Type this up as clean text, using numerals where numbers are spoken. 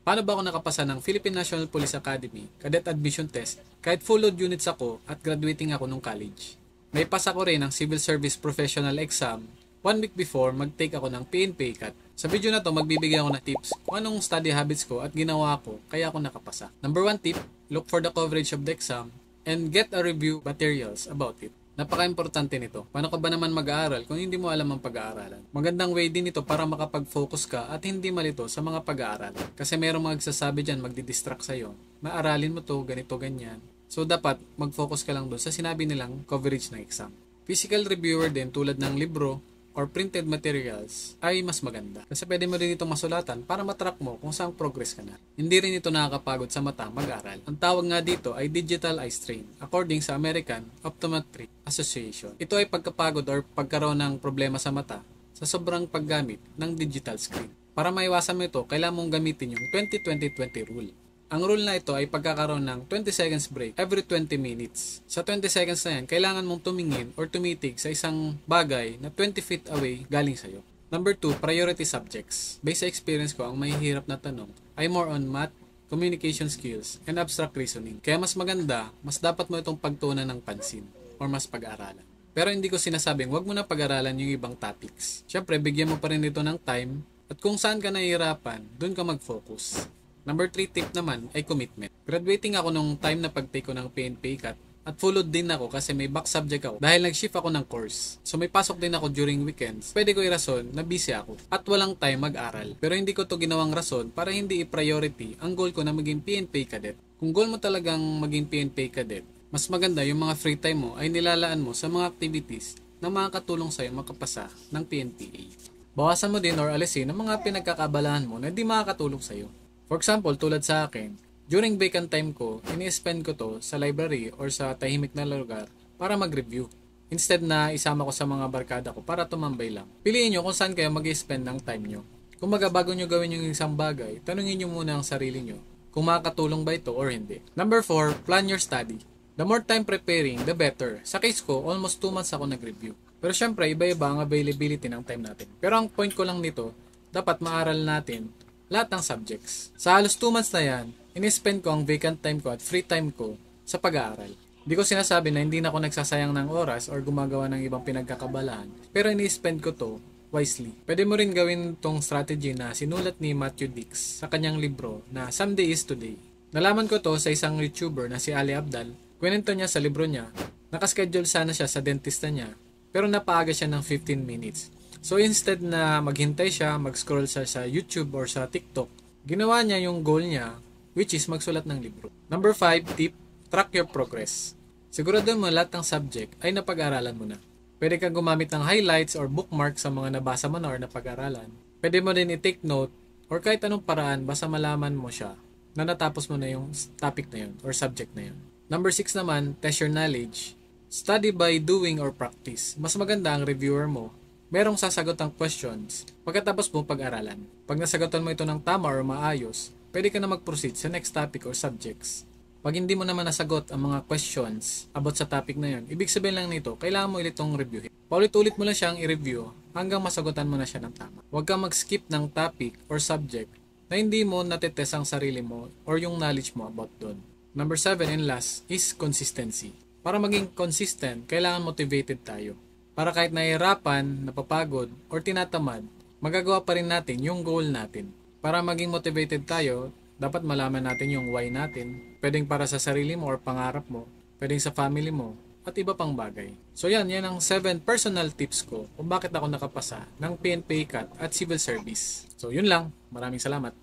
Paano ba ako nakapasa ng Philippine National Police Academy Cadet Admission Test kahit full load units ako at graduating ako nung college? May pasa ko rin ng Civil Service Professional Exam 1 week before mag-take ako ng PNP CAT. Sa video na to, magbibigay ako ng tips kung anong study habits ko at ginawa ko kaya ako nakapasa. Number 1 tip, look for the coverage of the exam and get a review materials about it. Napaka-importante nito. Paano ka ba naman mag-aaral kung hindi mo alam ang pag-aaralan? Magandang way din ito para makapag-focus ka at hindi malito sa mga pag-aaral. Kasi merong magsasabi dyan, magdidistract sa'yo. Maaralin mo to, ganito, ganyan. So dapat mag-focus ka lang doon sa sinabi nilang coverage ng exam. Physical reviewer din tulad ng libro or printed materials ay mas maganda. Kasi pwede mo rin itong masulatan para matrack mo kung saan progress ka na. Hindi rin ito nakakapagod sa mata mag-aral. Ang tawag nga dito ay digital eye strain according sa American Optometric Association. Ito ay pagkapagod or pagkaroon ng problema sa mata sa sobrang paggamit ng digital screen. Para maiwasan mo ito, kailangan mong gamitin yung 20-20-20 rule. Ang rule na ito ay pagkakaroon ng 20 seconds break every 20 minutes. Sa 20 seconds na yan, kailangan mong tumingin or tumitig sa isang bagay na 20 feet away galing sa'yo. Number 2, priority subjects. Based sa experience ko, ang mahihirap na tanong ay more on math, communication skills, and abstract reasoning. Kaya mas maganda, mas dapat mo itong pagtuunan ng pansin or mas pag-aaralan. Pero hindi ko sinasabing wag mo na pag-aralan yung ibang topics. Siyempre, bigyan mo pa rin ito ng time at kung saan ka nahihirapan, dun ka mag-focus. Number 3 tip naman ay commitment. Graduating ako nung time na pag-take ko ng PNP CAT at full load din ako kasi may back subject ako dahil nag-shift ako ng course. So may pasok din ako during weekends. Pwede ko i-rason na busy ako at walang time mag-aral. Pero hindi ko to ginawang rason para hindi i-priority ang goal ko na maging PNP Cadet. Kung goal mo talagang maging PNP Cadet, mas maganda yung mga free time mo ay nilalaan mo sa mga activities na makakatulong sa'yo makapasa ng PNPA. Bawasan mo din or alisin ang mga pinagkakabalahan mo na hindi makakatulong sa'yo. For example, tulad sa akin, during vacant time ko, ini-spend ko to sa library or sa tahimik na lugar para mag-review. Instead na isama ko sa mga barkada ko para tumambay lang. Piliin nyo kung saan kayo mag-spend ng time nyo. Kung bago nyo gawin yung isang bagay, tanungin nyo muna ang sarili nyo kung makakatulong ba ito or hindi. Number 4, plan your study. The more time preparing, the better. Sa case ko, almost 2 months ako nag-review. Pero syempre, iba-iba ang availability ng time natin. Pero ang point ko lang nito, dapat maaral natin lahat ng subjects. Sa halos 2 months na yan, ini-spend ko ang vacant time ko at free time ko sa pag-aaral. Hindi ko sinasabi na hindi na ako nagsasayang ng oras or gumagawa ng ibang pinagkakabalahan, pero ini-spend ko to wisely. Pwede mo rin gawin tong strategy na sinulat ni Matthew Dix sa kanyang libro na Someday is Today. Nalaman ko to sa isang YouTuber na si Ali Abdal. Kwento niya sa libro niya, nakaschedule sana siya sa dentista niya, pero napaaga siya ng 15 minutes. So instead na maghintay siya, mag-scroll siya sa YouTube or sa TikTok, ginawa niya yung goal niya, which is magsulat ng libro. Number 5 tip, track your progress. Sigurado mo lahat ng subject ay napag-aralan mo na. Pwede kang gumamit ng highlights or bookmark sa mga nabasa mo na or napag-aralan. Pwede mo din i-take note or kahit anong paraan basta malaman mo siya na natapos mo na yung topic na yun or subject na yun. Number 6 naman, test your knowledge. Study by doing or practice. Mas maganda ang reviewer mo merong sasagot ang questions pagkatapos mo pag-aralan. Pag nasagutan mo ito ng tama or maayos, pwede ka na mag-proceed sa next topic or subjects. Pag hindi mo naman nasagot ang mga questions about sa topic na yun, ibig sabihin lang nito, kailangan mo ulit itong reviewin. Paulit-ulit mo lang siyang i-review hanggang masagutan mo na siya ng tama. Huwag kang mag-skip ng topic or subject na hindi mo natetest ang sarili mo or yung knowledge mo about doon. Number 7 and last is consistency. Para maging consistent, kailangan motivated tayo. Para kahit nahihirapan, napapagod, or tinatamad, magagawa pa rin natin yung goal natin. Para maging motivated tayo, dapat malaman natin yung why natin. Pwedeng para sa sarili mo or pangarap mo, pwedeng sa family mo, at iba pang bagay. So yan ang 7 personal tips ko kung bakit ako nakapasa ng PNP CAT at Civil Service. So yun lang, maraming salamat.